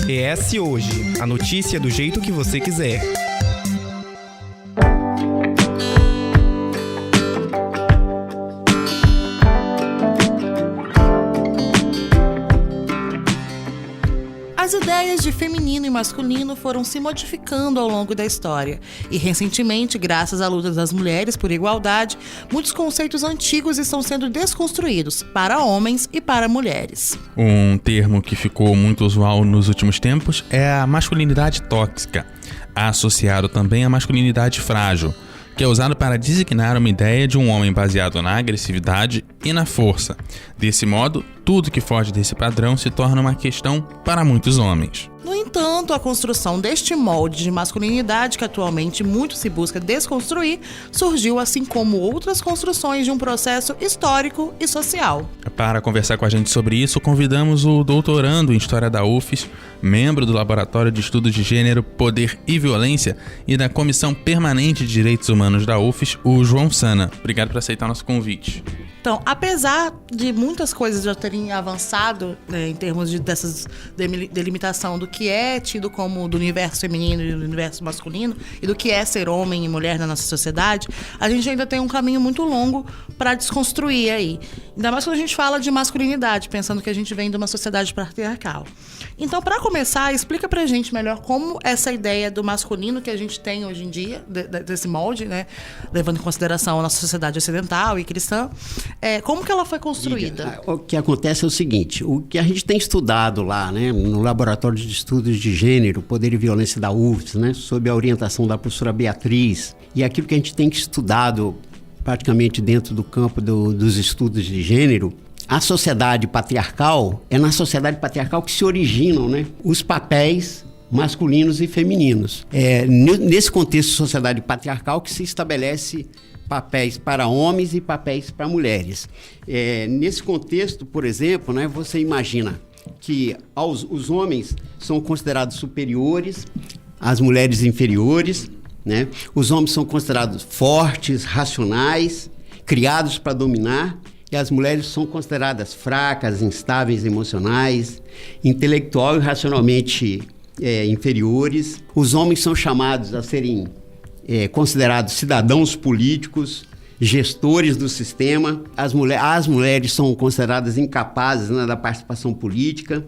ES Hoje, a notícia do jeito que você quiser. As ideias de feminino e masculino foram se modificando ao longo da história e, recentemente, graças à luta das mulheres por igualdade, muitos conceitos antigos estão sendo desconstruídos para homens e para mulheres. Um termo que ficou muito usual nos últimos tempos é a masculinidade tóxica, associado também à masculinidade frágil, que é usado para designar uma ideia de um homem baseado na agressividade e na força. Desse modo, tudo que foge desse padrão se torna uma questão para muitos homens. No entanto, a construção deste molde de masculinidade que atualmente muito se busca desconstruir surgiu assim como outras construções de um processo histórico e social. Para conversar com a gente sobre isso, convidamos o doutorando em História da UFES, membro do Laboratório de Estudos de Gênero, Poder e Violência e da Comissão Permanente de Direitos Humanos da UFES, o João Sana. Obrigado por aceitar nosso convite. Então, apesar de muitas coisas já terem avançado, né, em termos dessas delimitação do que é tido como do universo feminino e do universo masculino e do que é ser homem e mulher na nossa sociedade, a gente ainda tem um caminho muito longo para desconstruir aí. Ainda mais quando a gente fala de masculinidade, pensando que a gente vem de uma sociedade patriarcal. Então, para começar, explica pra gente melhor como essa ideia do masculino que a gente tem hoje em dia, desse molde, né, levando em consideração a nossa sociedade ocidental e cristã, como que ela foi construída? O que acontece é o seguinte, o que a gente tem estudado lá, né, no Laboratório de Estudos de Gênero, Poder e Violência da UFES, né, sob a orientação da professora Beatriz, e aquilo que a gente tem estudado praticamente dentro do campo dos estudos de gênero, a sociedade patriarcal, é na sociedade patriarcal que se originam, né, os papéis masculinos e femininos. É nesse contexto de sociedade patriarcal que se estabelece papéis para homens e papéis para mulheres. Nesse contexto, por exemplo, né, você imagina que os homens são considerados superiores, as mulheres inferiores, né? Os homens são considerados fortes, racionais, criados para dominar, e as mulheres são consideradas fracas, instáveis emocionais, intelectual e racionalmente inferiores. Os homens são chamados a serem considerados cidadãos políticos, gestores do sistema. As mulheres são consideradas incapazes, né, da participação política.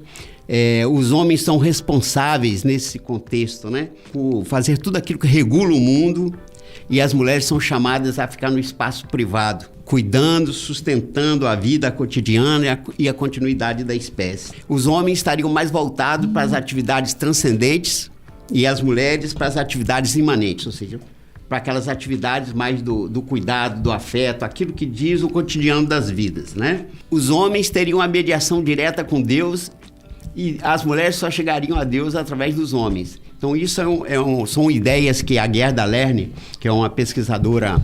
Os homens são responsáveis nesse contexto, né, por fazer tudo aquilo que regula o mundo, e as mulheres são chamadas a ficar no espaço privado, cuidando, sustentando a vida cotidiana e a continuidade da espécie. Os homens estariam mais voltados para as atividades transcendentes e as mulheres para as atividades imanentes, ou seja, para aquelas atividades mais do cuidado, do afeto, aquilo que diz o cotidiano das vidas, né? Os homens teriam a mediação direta com Deus e as mulheres só chegariam a Deus através dos homens. Então isso são ideias que a Gerda Lerner, que é uma pesquisadora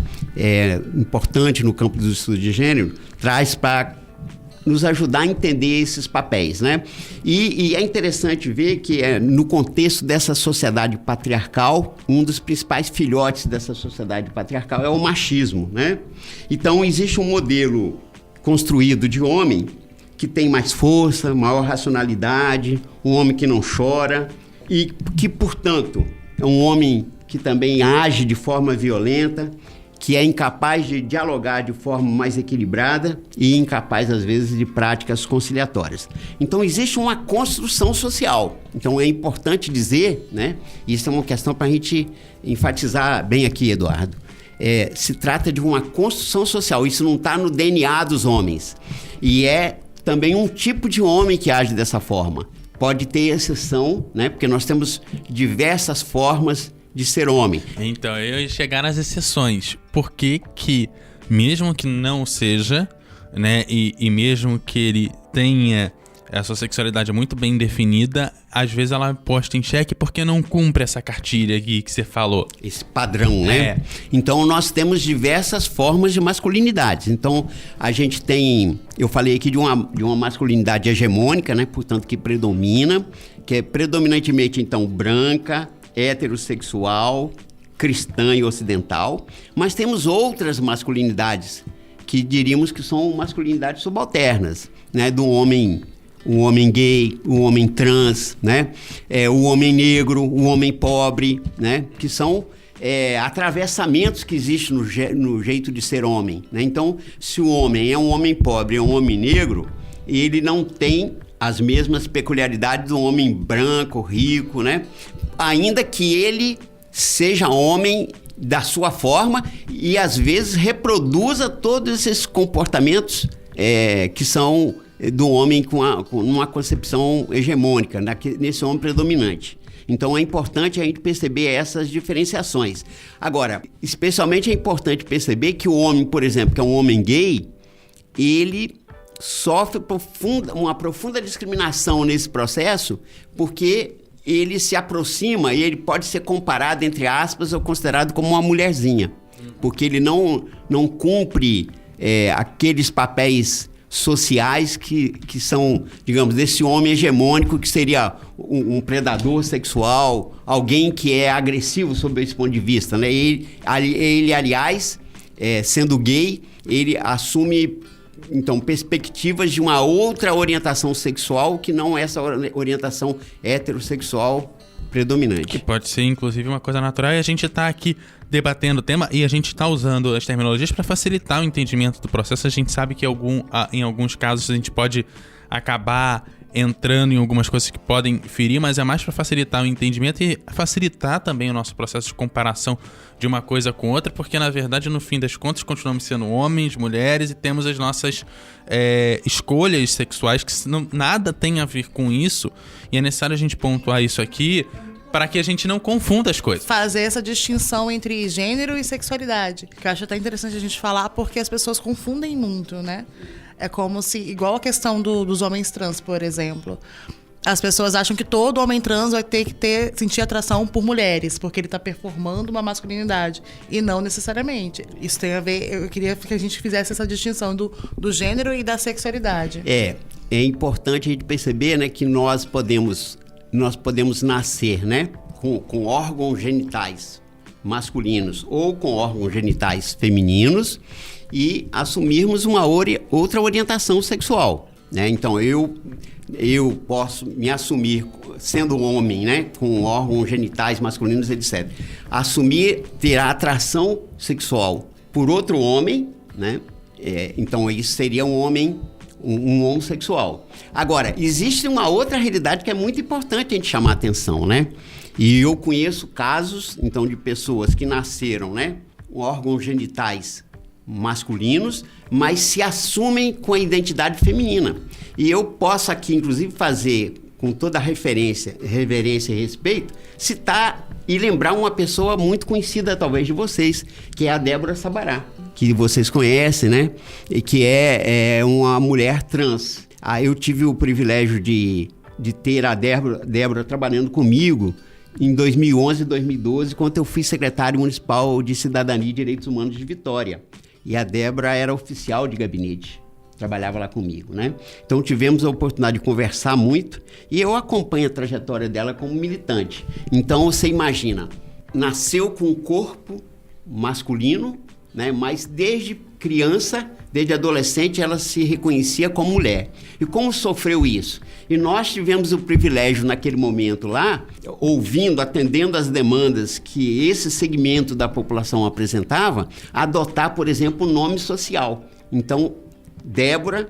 importante no campo dos estudos de gênero, traz para nos ajudar a entender esses papéis, né? E é interessante ver que no contexto dessa sociedade patriarcal, um dos principais filhotes dessa sociedade patriarcal é o machismo, né? Então existe um modelo construído de homem que tem mais força, maior racionalidade, um homem que não chora e que, portanto, é um homem que também age de forma violenta, que é incapaz de dialogar de forma mais equilibrada e incapaz, às vezes, de práticas conciliatórias. Então, existe uma construção social. Então, é importante dizer, né? Isso é uma questão para a gente enfatizar bem aqui, Eduardo. Se trata de uma construção social. Isso não está no DNA dos homens. E é também um tipo de homem que age dessa forma. Pode ter exceção, né? Porque nós temos diversas formas de ser homem. Então, eu ia chegar nas exceções. Por que que, mesmo que não seja, né, e mesmo que ele tenha a sua sexualidade muito bem definida, às vezes ela é posta em xeque porque não cumpre essa cartilha aqui que você falou. Esse padrão, né? Então, nós temos diversas formas de masculinidade. Então, a gente tem... Eu falei aqui de uma masculinidade hegemônica, né? Portanto, que predomina, que é predominantemente, então, branca, heterossexual, cristã e ocidental, mas temos outras masculinidades que diríamos que são masculinidades subalternas, né, do homem o homem gay, o homem trans, né? O homem negro, o homem pobre, né? Que são atravessamentos que existem no jeito de ser homem, né? Então, se o homem é um homem pobre, é um homem negro, ele não tem as mesmas peculiaridades do homem branco, rico, né? Ainda que ele seja homem da sua forma e às vezes reproduza todos esses comportamentos que são do homem com uma concepção hegemônica, nesse homem predominante. Então é importante a gente perceber essas diferenciações. Agora, especialmente é importante perceber que o homem, por exemplo, que é um homem gay, ele sofre uma profunda discriminação nesse processo, porque ele se aproxima e ele pode ser comparado, entre aspas, ou considerado como uma mulherzinha, porque ele não cumpre aqueles papéis sociais que são, digamos, desse homem hegemônico, que seria um predador sexual, alguém que é agressivo sob esse ponto de vista, né? Ele aliás, sendo gay, ele assume, então, perspectivas de uma outra orientação sexual que não essa orientação heterossexual predominante. Que pode ser, inclusive, uma coisa natural, e a gente está aqui debatendo o tema e a gente está usando as terminologias para facilitar o entendimento do processo. A gente sabe que em alguns casos a gente pode acabar entrando em algumas coisas que podem ferir, mas é mais para facilitar o entendimento e facilitar também o nosso processo de comparação de uma coisa com outra, porque na verdade, no fim das contas, continuamos sendo homens, mulheres e temos as nossas escolhas sexuais que nada tem a ver com isso, e é necessário a gente pontuar isso aqui para que a gente não confunda as coisas. Fazer essa distinção entre gênero e sexualidade, que eu acho até interessante a gente falar, porque as pessoas confundem muito, né? É como se, igual a questão dos homens trans, por exemplo. As pessoas acham que todo homem trans vai ter que sentir atração por mulheres, porque ele está performando uma masculinidade. E não necessariamente. Isso tem a ver... Eu queria que a gente fizesse essa distinção do gênero e da sexualidade. É importante a gente perceber, né, que nós podemos nascer, né, com órgãos genitais masculinos ou com órgãos genitais femininos e assumirmos uma outra orientação sexual, né? Então, eu posso me assumir sendo homem, né, com órgãos genitais masculinos, etc. Ter a atração sexual por outro homem, né? Então, isso seria um homem, um homossexual. Agora, existe uma outra realidade que é muito importante a gente chamar a atenção, né? E eu conheço casos, então, de pessoas que nasceram, né, com órgãos genitais masculinos, mas se assumem com a identidade feminina. E eu posso aqui, inclusive, fazer, com toda a reverência e respeito, citar e lembrar uma pessoa muito conhecida, talvez, de vocês, que é a Débora Sabará, que vocês conhecem, né? E que é uma mulher trans. Eu tive o privilégio de ter a Débora trabalhando comigo em 2011 e 2012, quando eu fui secretário municipal de Cidadania e Direitos Humanos de Vitória. E a Débora era oficial de gabinete, trabalhava lá comigo, né? Então tivemos a oportunidade de conversar muito e eu acompanho a trajetória dela como militante. Então você imagina, nasceu com um corpo masculino, né? Mas desde criança, desde adolescente, ela se reconhecia como mulher. E como sofreu isso? E nós tivemos o privilégio naquele momento lá, atendendo as demandas que esse segmento da população apresentava, adotar, por exemplo, o nome social. Então, Débora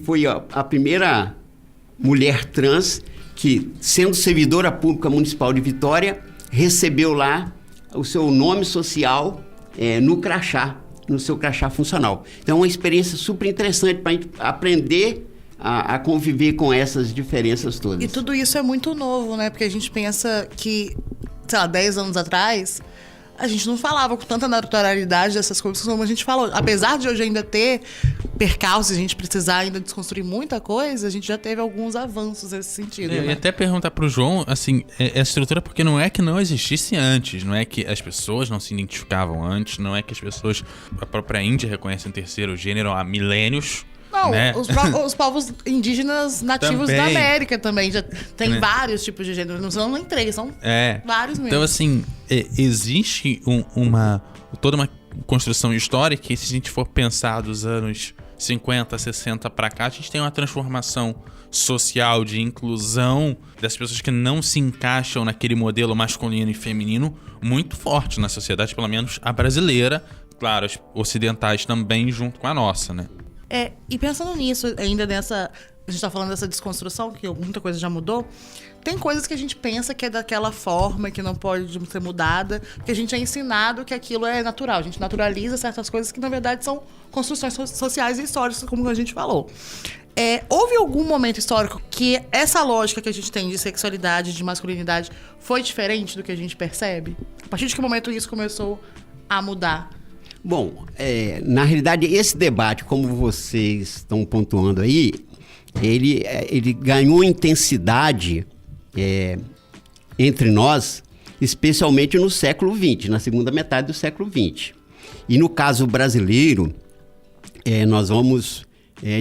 foi a primeira mulher trans que, sendo servidora pública municipal de Vitória, recebeu lá o seu nome social no seu crachá funcional. Então, é uma experiência super interessante para a gente aprender a conviver com essas diferenças todas. E tudo isso é muito novo, né? Porque a gente pensa que, 10 anos atrás, a gente não falava com tanta naturalidade dessas coisas como a gente falou. Apesar de hoje ainda ter percalços, a gente precisar ainda desconstruir muita coisa, a gente já teve alguns avanços nesse sentido. E até perguntar pro João, assim, essa estrutura, porque não é que não existisse antes, não é que as pessoas não se identificavam antes, não é que as pessoas, a própria Índia reconhece um terceiro gênero há milênios. Não, né? os povos indígenas nativos também, da América também. Já tem vários tipos de gênero. Não são nem 3, são vários mesmo. Então, assim, existe toda uma construção histórica, e se a gente for pensar dos anos 50, 60 para cá, a gente tem uma transformação social de inclusão das pessoas que não se encaixam naquele modelo masculino e feminino muito forte na sociedade, pelo menos a brasileira, claro, as ocidentais também junto com a nossa, né? E pensando nisso, ainda nessa... A gente tá falando dessa desconstrução, que muita coisa já mudou. Tem coisas que a gente pensa que é daquela forma, que não pode ser mudada, que a gente é ensinado que aquilo é natural. A gente naturaliza certas coisas que, na verdade, são construções sociais e históricas, como a gente falou. Houve algum momento histórico que essa lógica que a gente tem de sexualidade, de masculinidade, foi diferente do que a gente percebe? A partir de que momento isso começou a mudar? Bom, na realidade, esse debate, como vocês estão pontuando aí, ele ganhou intensidade entre nós, especialmente no século XX, na segunda metade do século XX. E no caso brasileiro, nós vamos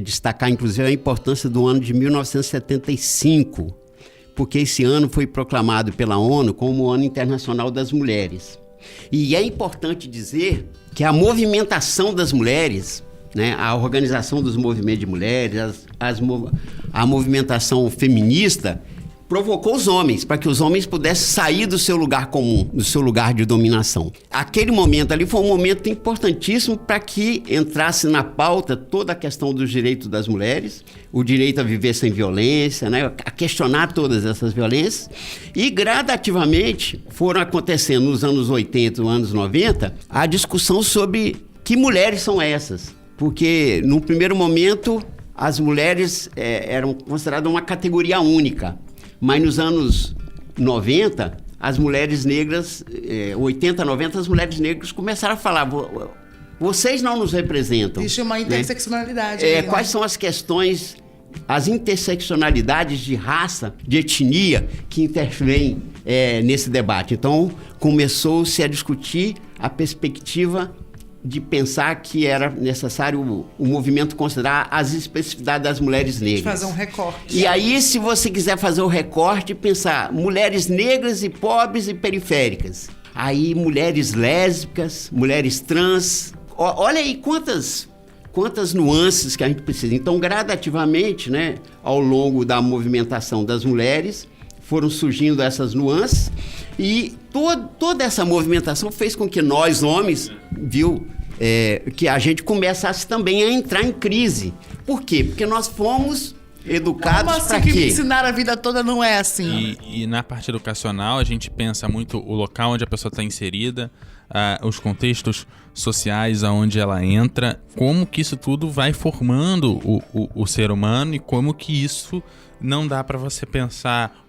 destacar, inclusive, a importância do ano de 1975, porque esse ano foi proclamado pela ONU como o Ano Internacional das Mulheres. E é importante dizer que a movimentação das mulheres, né, a organização dos movimentos de mulheres, a movimentação feminista, provocou os homens, para que os homens pudessem sair do seu lugar comum, do seu lugar de dominação. Aquele momento ali foi um momento importantíssimo para que entrasse na pauta toda a questão dos direitos das mulheres, o direito a viver sem violência, né, a questionar todas essas violências, e gradativamente foram acontecendo nos anos 80, nos anos 90, a discussão sobre que mulheres são essas. Porque, no primeiro momento, as mulheres eram consideradas uma categoria única. Mas nos anos 90, as mulheres negras, 80, 90, as mulheres negras começaram a falar: vocês não nos representam. Existe uma interseccionalidade. Né? Quais são as questões, as interseccionalidades de raça, de etnia, que intervêm nesse debate? Então, começou-se a discutir a perspectiva de pensar que era necessário o movimento considerar as especificidades das mulheres negras. De fazer um recorte. E aí, se você quiser fazer o recorte, pensar mulheres negras e pobres e periféricas. Aí, mulheres lésbicas, mulheres trans. Olha aí quantas nuances que a gente precisa. Então, gradativamente, né, ao longo da movimentação das mulheres, foram surgindo essas nuances. E toda essa movimentação fez com que nós, homens, que a gente começasse também a entrar em crise. Por quê? Porque nós fomos educados para quê? Que ensinar a vida toda não é assim. E na parte educacional, a gente pensa muito o local onde a pessoa está inserida, os contextos sociais aonde ela entra, como que isso tudo vai formando o ser humano e como que isso não dá para você pensar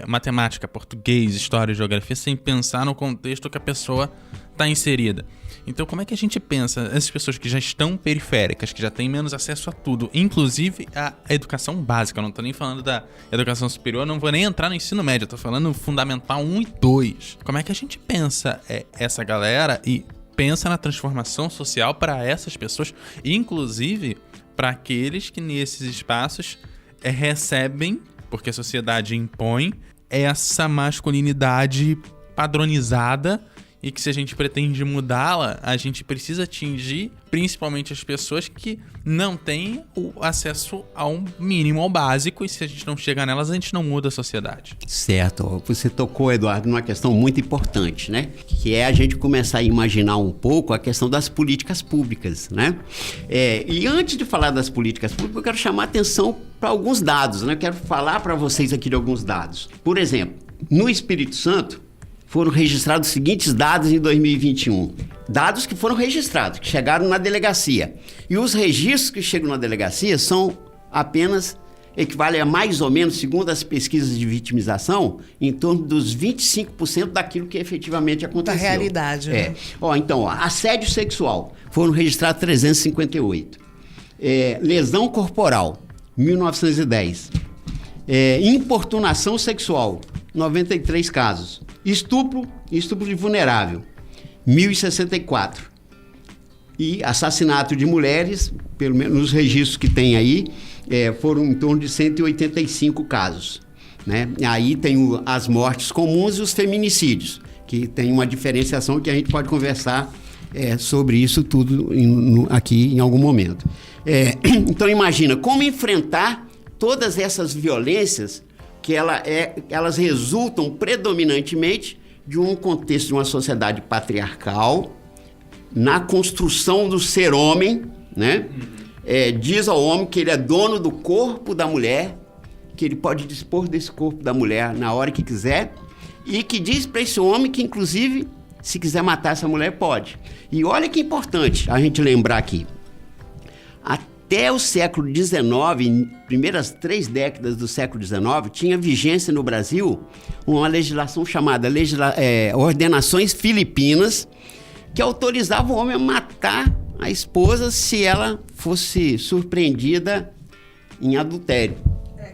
matemática, português, história e geografia sem pensar no contexto que a pessoa está inserida. Então, como é que a gente pensa essas pessoas que já estão periféricas, que já têm menos acesso a tudo, inclusive a educação básica? Eu não estou nem falando da educação superior, não vou nem entrar no ensino médio, eu estou falando fundamental 1 e 2. Como é que a gente pensa essa galera e pensa na transformação social para essas pessoas, inclusive para aqueles que nesses espaços recebem, porque a sociedade impõe, essa masculinidade padronizada e que se a gente pretende mudá-la, a gente precisa atingir principalmente as pessoas que não têm o acesso ao mínimo, ao básico, e se a gente não chegar nelas, a gente não muda a sociedade. Certo. Você tocou, Eduardo, numa questão muito importante, né? Que é a gente começar a imaginar um pouco a questão das políticas públicas, né? E antes de falar das políticas públicas, eu quero chamar a atenção para alguns dados, né? Eu quero falar para vocês aqui de alguns dados. Por exemplo, no Espírito Santo, foram registrados os seguintes dados em 2021. Dados que foram registrados, que chegaram na delegacia. E os registros que chegam na delegacia são apenas, equivalem a mais ou menos, segundo as pesquisas de vitimização, em torno dos 25% daquilo que efetivamente aconteceu. Da realidade, né? Então, assédio sexual, foram registrados 358. Lesão corporal, 1910. Importunação sexual, 93 casos. Estupro de vulnerável, 1.064. E assassinato de mulheres, pelo menos nos registros que tem aí, foram em torno de 185 casos. Né? Aí tem as mortes comuns e os feminicídios, que tem uma diferenciação que a gente pode conversar sobre isso tudo aqui em algum momento. Então imagina como enfrentar todas essas violências que elas resultam predominantemente de um contexto de uma sociedade patriarcal, na construção do ser homem, né? Diz ao homem que ele é dono do corpo da mulher, que ele pode dispor desse corpo da mulher na hora que quiser, e que diz para esse homem que, inclusive, se quiser matar essa mulher, pode. E olha que importante a gente lembrar aqui. Até o século XIX, primeiras 3 décadas do século XIX, tinha vigência no Brasil uma legislação chamada Ordenações Filipinas, que autorizava o homem a matar a esposa se ela fosse surpreendida em adultério.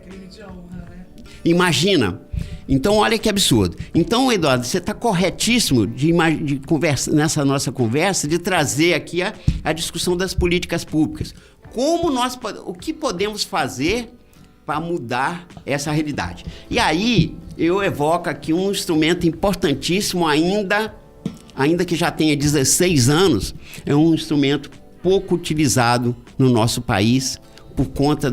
Crime de honra, né? Imagina. Então, olha que absurdo. Então, Eduardo, você está corretíssimo de conversa, nessa nossa conversa, de trazer aqui a discussão das políticas públicas. O que podemos fazer para mudar essa realidade? E aí, eu evoco aqui um instrumento importantíssimo ainda que já tenha 16 anos, é um instrumento pouco utilizado no nosso país por conta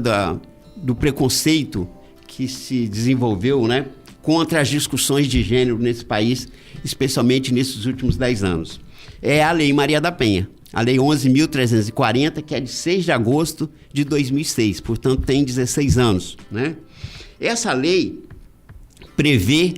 do preconceito que se desenvolveu, né, contra as discussões de gênero nesse país, especialmente nesses últimos 10 anos. É a Lei Maria da Penha, a Lei 11.340, que é de 6 de agosto de 2006, portanto tem 16 anos, né? Essa lei prevê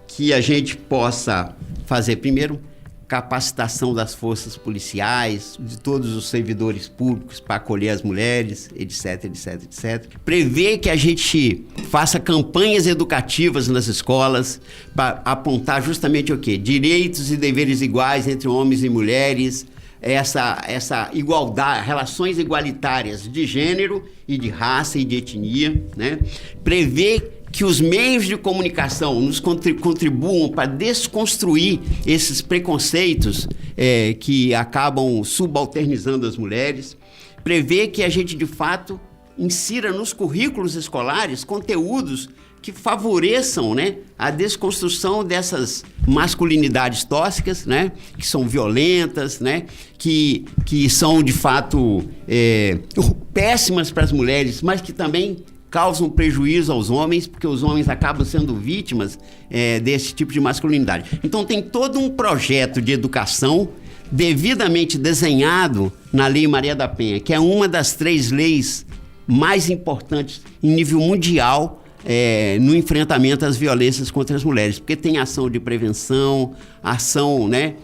que a gente possa fazer, primeiro, capacitação das forças policiais, de todos os servidores públicos para acolher as mulheres, etc, etc, etc. Prevê que a gente faça campanhas educativas nas escolas para apontar justamente o quê? Direitos e deveres iguais entre homens e mulheres, essa igualdade, relações igualitárias de gênero e de raça e de etnia, né? Prevê que os meios de comunicação nos contribuam para desconstruir esses preconceitos que acabam subalternizando as mulheres. Prevê que a gente, de fato, insira nos currículos escolares conteúdos que favoreçam, né, a desconstrução dessas masculinidades tóxicas, né, que são violentas, né, que são, de fato, péssimas para as mulheres, mas que também causam prejuízo aos homens, porque os homens acabam sendo vítimas desse tipo de masculinidade. Então tem todo um projeto de educação devidamente desenhado na Lei Maria da Penha, que é uma das 3 leis mais importantes em nível mundial no enfrentamento às violências contra as mulheres, porque tem ação de prevenção, ação, né,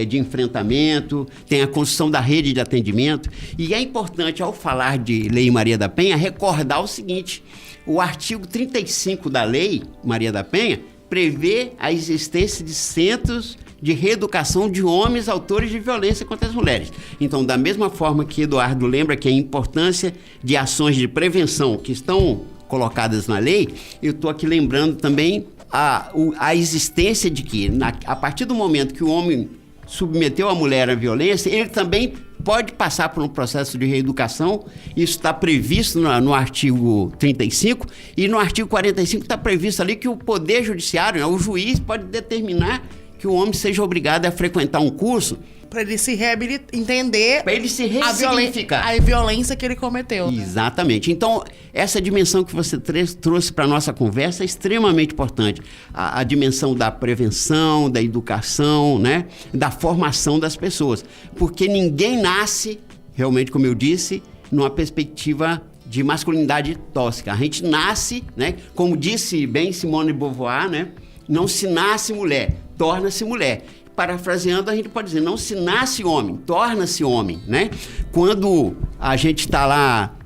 de enfrentamento, tem a construção da rede de atendimento. E é importante, ao falar de Lei Maria da Penha, recordar o seguinte: o artigo 35 da Lei Maria da Penha prevê a existência de centros de reeducação de homens autores de violência contra as mulheres. Então, da mesma forma que Eduardo lembra que a importância de ações de prevenção que estão colocadas na lei, eu estou aqui lembrando também a existência de que, a partir do momento que o homem submeteu a mulher à violência, ele também pode passar por um processo de reeducação. Isso está previsto no artigo 35, e no artigo 45 está previsto ali que o Poder Judiciário, né, o juiz, pode determinar que o homem seja obrigado a frequentar um curso para ele se reabilitar, entender para ele se ressignificar a violência que ele cometeu. Né? Exatamente. Então, essa dimensão que você trouxe para a nossa conversa é extremamente importante. A dimensão da prevenção, da educação, né? Da formação das pessoas. Porque ninguém nasce, realmente, como eu disse, numa perspectiva de masculinidade tóxica. A gente nasce, né? Como disse bem Simone de Beauvoir, né? Não se nasce mulher, torna-se mulher. Parafraseando, a gente pode dizer, não se nasce homem, torna-se homem, né? Quando a gente está lá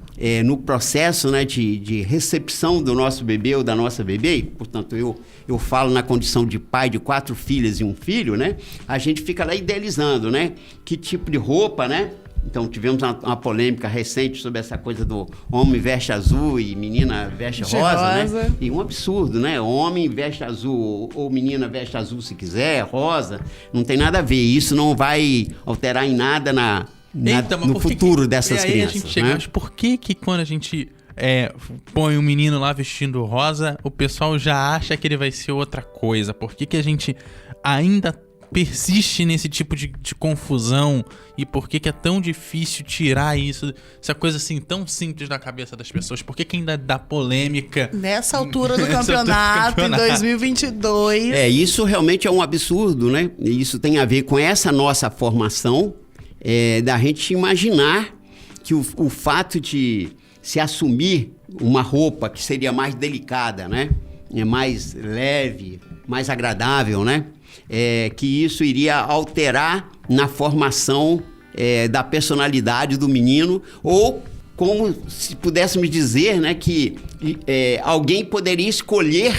no processo, né, de recepção do nosso bebê ou da nossa bebê, portanto, eu falo na condição de pai de 4 filhas e um filho, né? A gente fica lá idealizando, né? Que tipo de roupa, né? Então, tivemos uma polêmica recente sobre essa coisa do homem veste azul e menina veste rosa, né? E um absurdo, né? Homem veste azul ou menina veste azul se quiser, rosa. Não tem nada a ver. Isso não vai alterar em nada no futuro dessas crianças. Aí a gente chega, né? Mas por que quando a gente põe um menino lá vestindo rosa, o pessoal já acha que ele vai ser outra coisa? Por que a gente ainda persiste nesse tipo de confusão e por que é tão difícil tirar isso, essa coisa assim tão simples da cabeça das pessoas? Por que ainda dá polêmica nessa altura do campeonato, em 2022? Isso realmente é um absurdo, né? E isso tem a ver com essa nossa formação, da gente imaginar que o fato de se assumir uma roupa que seria mais delicada, né? Mais leve, mais agradável, né? Que isso iria alterar na formação da personalidade do menino, ou como se pudéssemos dizer, né, que alguém poderia escolher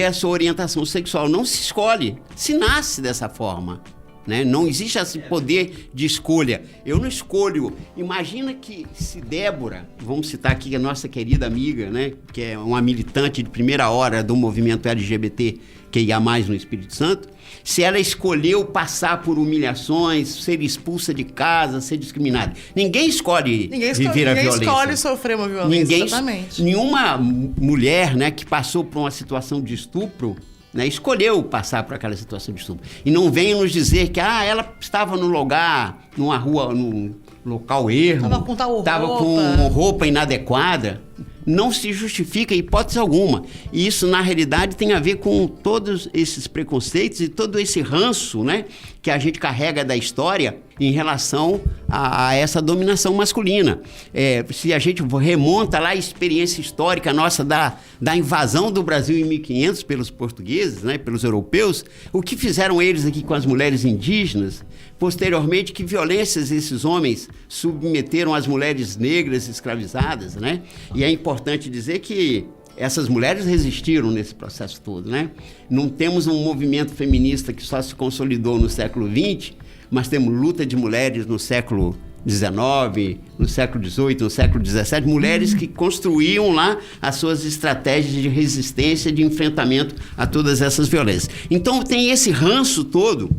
a sua orientação sexual. Não se escolhe, se nasce dessa forma. Né? Não existe esse poder de escolha. Eu não escolho. Imagina que se Débora, vamos citar aqui a nossa querida amiga, né, que é uma militante de primeira hora do movimento LGBT QIA+, no Espírito Santo, se ela escolheu passar por humilhações, ser expulsa de casa, ser discriminada. Ninguém escolhe viver a violência. Ninguém escolhe sofrer uma violência, exatamente. Nenhuma mulher, né, que passou por uma situação de estupro, né, escolheu passar por aquela situação de estupro. E não venham nos dizer que ela estava num lugar, numa rua, num local ermo, estava com roupa inadequada. Não se justifica em hipótese alguma. E isso, na realidade, tem a ver com todos esses preconceitos e todo esse ranço, né, que a gente carrega da história em relação a essa dominação masculina. Se a gente remonta lá a experiência histórica nossa da invasão do Brasil em 1500 pelos portugueses, né, pelos europeus, o que fizeram eles aqui com as mulheres indígenas? Posteriormente, que violências esses homens submeteram as mulheres negras escravizadas, né? E é importante dizer que essas mulheres resistiram nesse processo todo, né? Não temos um movimento feminista que só se consolidou no século XX, mas temos luta de mulheres no século XIX, no século XVIII, no século XVII, mulheres que construíam lá as suas estratégias de resistência, de enfrentamento a todas essas violências. Então tem esse ranço todo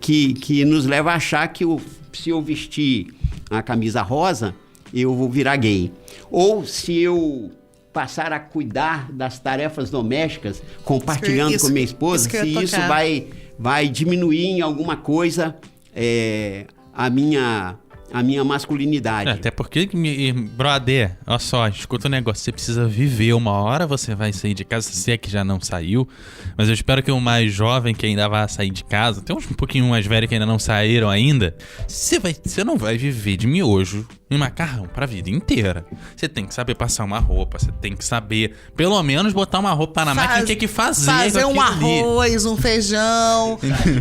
que nos leva a achar que se eu vestir a camisa rosa, eu vou virar gay. Ou se eu passar a cuidar das tarefas domésticas, compartilhando com minha esposa, se isso vai diminuir em alguma coisa a minha masculinidade. Até porque, brother, olha só, escuta um negócio, você precisa viver, uma hora você vai sair de casa, se é que já não saiu, mas eu espero que o mais jovem que ainda vai sair de casa, tem uns um pouquinho mais velhos que ainda não saíram ainda, você não vai viver de miojo e macarrão pra vida inteira. Você tem que saber passar uma roupa, você tem que saber, pelo menos, botar uma roupa na máquina e ter que fazer um arroz, um feijão.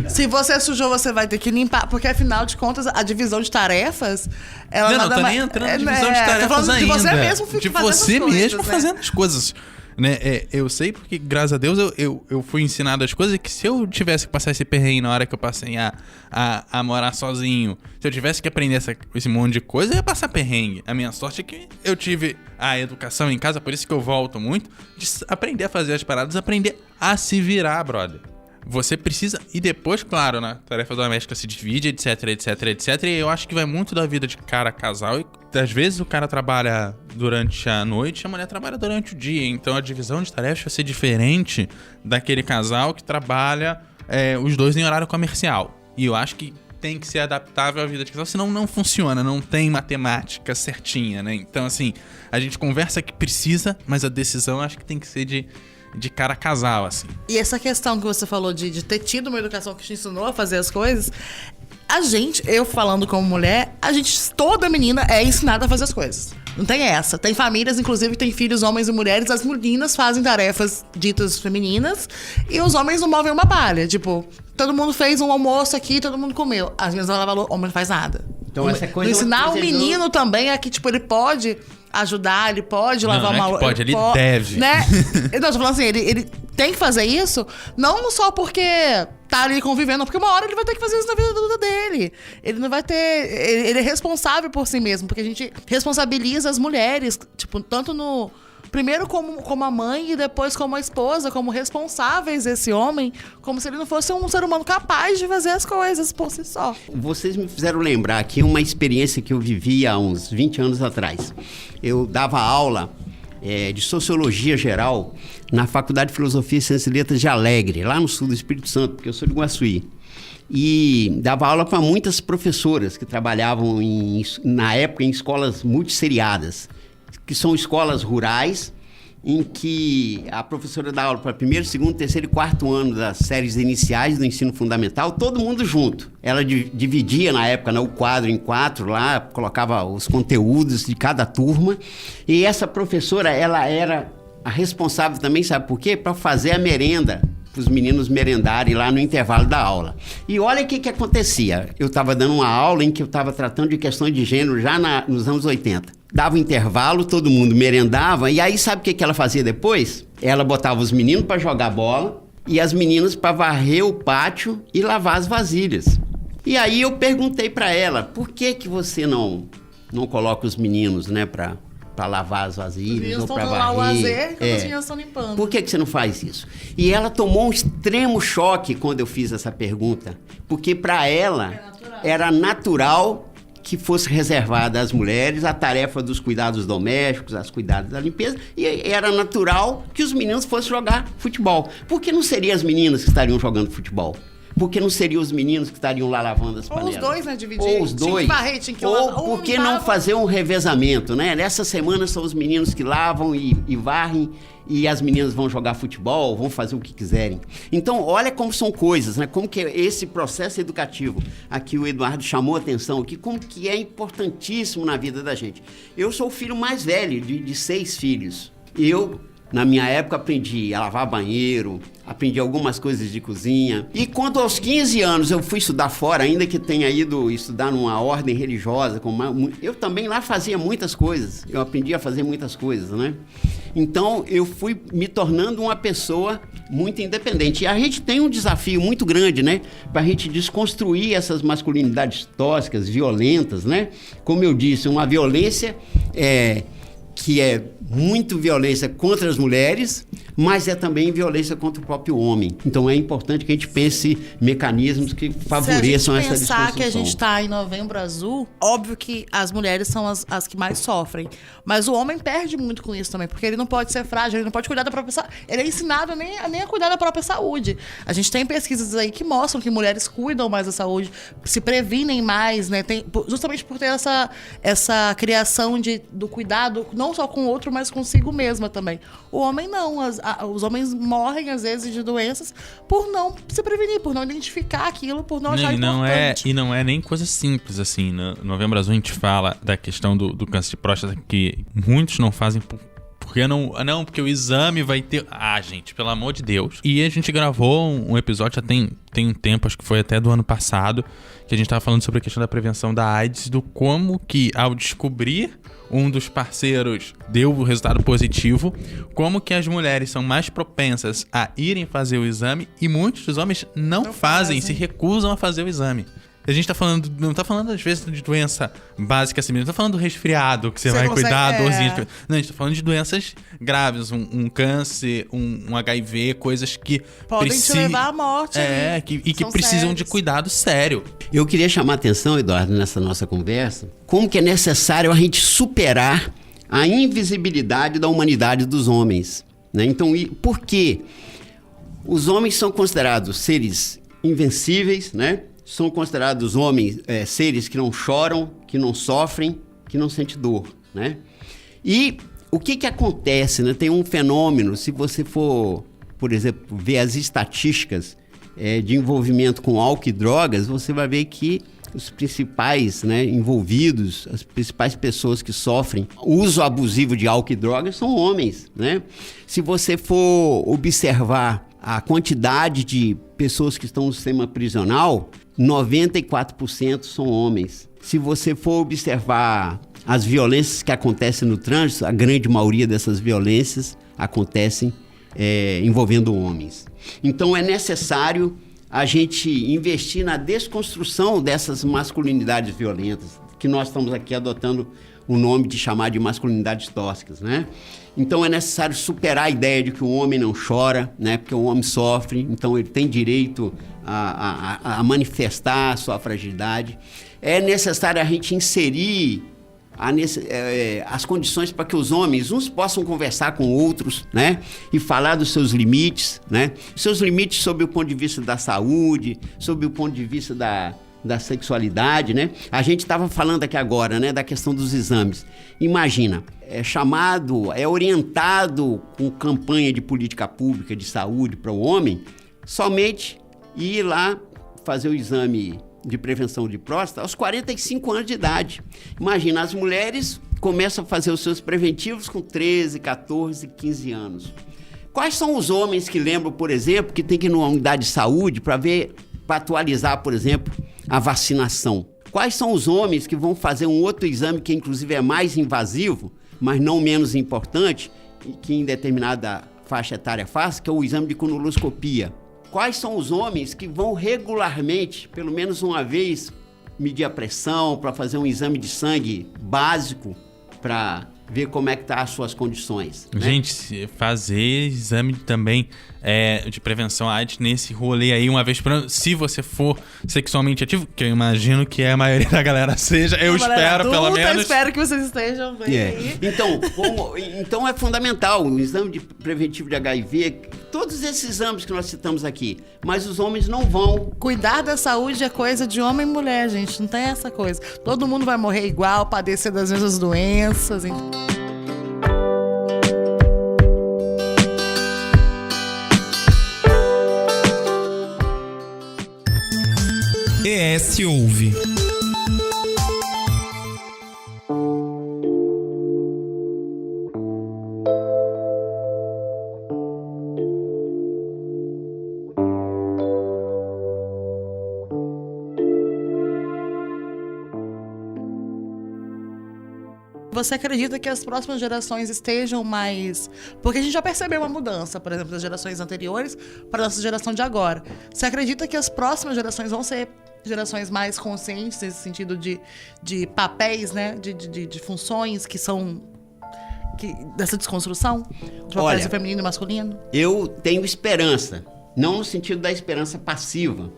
Se você sujou, você vai ter que limpar, porque afinal de contas, a divisão de tarefas, ela não tô nem entrando na divisão de tarefas ainda. De você mesmo fazendo as coisas. Né? Eu sei porque, graças a Deus, eu fui ensinado as coisas que se eu tivesse que passar esse perrengue na hora que eu passei a morar sozinho, se eu tivesse que aprender esse monte de coisa, eu ia passar perrengue. A minha sorte é que eu tive a educação em casa, por isso que eu volto muito, de aprender a fazer as paradas, aprender a se virar, brother. Você precisa, e depois, claro, né, tarefa doméstica se divide, etc, etc, etc, e eu acho que vai muito da vida de cara casal, e às vezes o cara trabalha durante a noite e a mulher trabalha durante o dia, então a divisão de tarefas vai ser diferente daquele casal que trabalha os dois em horário comercial, e eu acho que tem que ser adaptável à vida de casal, senão não funciona, não tem matemática certinha, né, então assim, a gente conversa que precisa, mas a decisão acho que tem que ser de cara casal, assim. E essa questão que você falou de ter tido uma educação que te ensinou a fazer as coisas, eu falando como mulher, toda menina é ensinada a fazer as coisas. Não tem essa. Tem famílias, inclusive, que tem filhos, homens e mulheres, as meninas fazem tarefas ditas femininas e os homens não movem uma palha. Tipo, todo mundo fez um almoço aqui, todo mundo comeu. As meninas vão lavar, o homem não faz nada. Então, essa coisa ensinar o menino também é que, tipo, ele pode ajudar, ele pode lavar uma louça. Ele deve. Né? Não, tô falando assim, ele tem que fazer isso, não só porque tá ali convivendo, porque uma hora ele vai ter que fazer isso na vida dele. Ele não vai ter. Ele é responsável por si mesmo, porque a gente responsabiliza as mulheres, tipo, tanto no. Primeiro como a mãe e depois como a esposa, como responsáveis desse homem, como se ele não fosse um ser humano capaz de fazer as coisas por si só. Vocês me fizeram lembrar aqui uma experiência que eu vivi há uns 20 anos atrás. Eu dava aula de Sociologia Geral na Faculdade de Filosofia e Ciências e Letras de Alegre, lá no sul do Espírito Santo, porque eu sou de Iguaçuí. E dava aula para muitas professoras que trabalhavam, na época, em escolas multisseriadas, que são escolas rurais, em que a professora dá aula para primeiro, segundo, terceiro e quarto ano das séries iniciais do ensino fundamental, todo mundo junto. Ela dividia, na época, o quadro em 4 lá, colocava os conteúdos de cada turma. E essa professora, ela era a responsável também, sabe por quê? Para fazer a merenda, para os meninos merendarem lá no intervalo da aula. E olha o que acontecia. Eu estava dando uma aula em que eu estava tratando de questões de gênero já nos anos 80. Dava um intervalo, todo mundo merendava, e aí sabe o que ela fazia depois? Ela botava os meninos para jogar bola e as meninas para varrer o pátio e lavar as vasilhas. E aí eu perguntei para ela, por que você não coloca os meninos, né, para lavar as vasilhas ou para varrer? Lá o azer, que as meninas estão limpando. Por que você não faz isso? E ela tomou um extremo choque quando eu fiz essa pergunta, porque para ela era natural que fosse reservada às mulheres a tarefa dos cuidados domésticos, as cuidados da limpeza, e era natural que os meninos fossem jogar futebol. Por que não seriam as meninas que estariam jogando futebol? Por que não seriam os meninos que estariam lá lavando as panelas? Ou os dois, né, dividir. Ou os dois. Tinha que varrer, tinha que Ou lavar. por que não fazer um revezamento, né? Nessa semana são os meninos que lavam e varrem, e as meninas vão jogar futebol, vão fazer o que quiserem. Então, olha como são coisas, né? Como que é esse processo educativo, aqui o Eduardo chamou a atenção, aqui, como que é importantíssimo na vida da gente. Eu sou o filho mais velho de 6 filhos. Eu, na minha época, aprendi a lavar banheiro, aprendi algumas coisas de cozinha. E quando aos 15 anos eu fui estudar fora, ainda que tenha ido estudar numa ordem religiosa, eu também lá fazia muitas coisas. Eu aprendi a fazer muitas coisas, né? Então, eu fui me tornando uma pessoa muito independente. E a gente tem um desafio muito grande, né? Para a gente desconstruir essas masculinidades tóxicas, violentas, né? Como eu disse, uma violência que é muito violência contra as mulheres, mas é também violência contra o próprio homem. Então é importante que a gente pense mecanismos que favoreçam essa desconstrução. Se a gente pensar que a gente está em Novembro Azul, óbvio que as mulheres são as que mais sofrem. Mas o homem perde muito com isso também, porque ele não pode ser frágil, ele não pode cuidar da própria saúde. Ele é ensinado nem a cuidar da própria saúde. A gente tem pesquisas aí que mostram que mulheres cuidam mais da saúde, se previnem mais, né? Justamente por ter essa criação do cuidado, não só com o outro, mas consigo mesma também. O homem não. Os homens morrem, às vezes, de doenças por não se prevenir, por não identificar aquilo, por não achar importante. E não é nem coisa simples, assim. No Novembro Azul a gente fala da questão do câncer de próstata, que muitos não fazem porque não, porque o exame vai ter... Ah, gente, pelo amor de Deus. E a gente gravou um episódio, já tem um tempo, acho que foi até do ano passado, que a gente tava falando sobre a questão da prevenção da AIDS, do como que, ao descobrir um dos parceiros deu o resultado positivo, como que as mulheres são mais propensas a irem fazer o exame e muitos dos homens não fazem, se recusam a fazer o exame. A gente não tá falando às vezes de doença básica assim, não tá falando do resfriado que você vai cuidar, dorzinha. Não, a gente tá falando de doenças graves, um câncer, um HIV, coisas que podem te levar à morte. Que precisam de cuidado sério. Eu queria chamar a atenção, Eduardo, nessa nossa conversa, como que é necessário a gente superar a invisibilidade da humanidade dos homens, né? Então, por quê? Os homens são considerados seres invencíveis, né? São considerados homens, seres que não choram, que não sofrem, que não sentem dor, né? E o que acontece, né? Tem um fenômeno, se você for, por exemplo, ver as estatísticas de envolvimento com álcool e drogas, você vai ver que os principais, né, envolvidos, as principais pessoas que sofrem uso abusivo de álcool e drogas são homens, né? Se você for observar a quantidade de pessoas que estão no sistema prisional, 94% são homens. Se você for observar as violências que acontecem no trânsito, a grande maioria dessas violências acontecem envolvendo homens. Então é necessário a gente investir na desconstrução dessas masculinidades violentas, que nós estamos aqui adotando o nome de chamar de masculinidades tóxicas, né? Então é necessário superar a ideia de que o homem não chora, né? Porque o homem sofre, então ele tem direito a manifestar a sua fragilidade. É necessário a gente inserir as condições para que os homens, uns possam conversar com outros, né? E falar dos seus limites, né? Seus limites sob o ponto de vista da saúde, sob o ponto de vista da sexualidade, né? A gente estava falando aqui agora, né? Da questão dos exames. Imagina, é orientado com campanha de política pública de saúde para o homem, somente ir lá fazer o exame de prevenção de próstata aos 45 anos de idade. Imagina, as mulheres começam a fazer os seus preventivos com 13, 14, 15 anos. Quais são os homens que lembram, por exemplo, que tem que ir numa unidade de saúde para atualizar, por exemplo, a vacinação? Quais são os homens que vão fazer um outro exame que inclusive é mais invasivo, mas não menos importante, e que em determinada faixa etária faz, que é o exame de colonoscopia? Quais são os homens que vão regularmente, pelo menos uma vez, medir a pressão, para fazer um exame de sangue básico, para ver como é que tá as suas condições, né? Gente, fazer exame também de prevenção à AIDS nesse rolê aí uma vez por ano, se você for sexualmente ativo, que eu imagino que a maioria da galera seja, eu espero pelo menos. Eu espero que vocês estejam bem aí. Então é fundamental o exame de preventivo de HIV, todos esses exames que nós citamos aqui, mas os homens não vão. Cuidar da saúde é coisa de homem e mulher, gente, não tem essa coisa. Todo mundo vai morrer igual, padecer das mesmas doenças. ES Ouve. Você acredita que as próximas gerações estejam mais... Porque a gente já percebeu uma mudança, por exemplo, das gerações anteriores para a nossa geração de agora. Você acredita que as próximas gerações vão ser gerações mais conscientes nesse sentido de papéis, né? De funções que são... dessa desconstrução? De papéis feminino e masculino? Eu tenho esperança. Não no sentido da esperança passiva,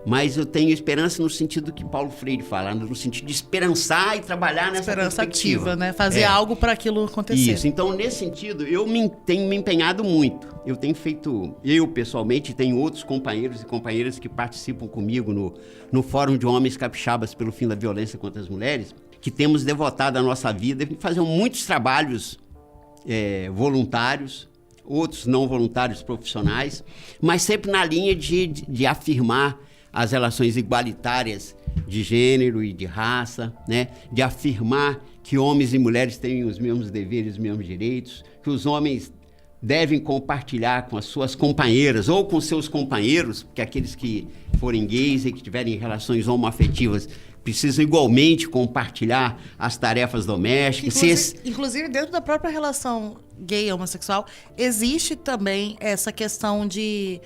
mas eu tenho esperança no sentido que Paulo Freire fala, no sentido de esperançar e trabalhar nessa esperança perspectiva. Ativa, né? Fazer algo para aquilo acontecer. Isso, então nesse sentido eu tenho me empenhado muito. Eu tenho feito, eu pessoalmente, tenho outros companheiros e companheiras que participam comigo no Fórum de Homens Capixabas pelo Fim da Violência contra as Mulheres, que temos devotado a nossa vida e fazemos muitos trabalhos voluntários, outros não voluntários profissionais, mas sempre na linha de afirmar as relações igualitárias de gênero e de raça, né? De afirmar que homens e mulheres têm os mesmos deveres, os mesmos direitos, que os homens devem compartilhar com as suas companheiras ou com seus companheiros, porque aqueles que forem gays e que tiverem relações homoafetivas precisam igualmente compartilhar as tarefas domésticas. Inclusive, dentro da própria relação gay e homossexual, existe também essa questão de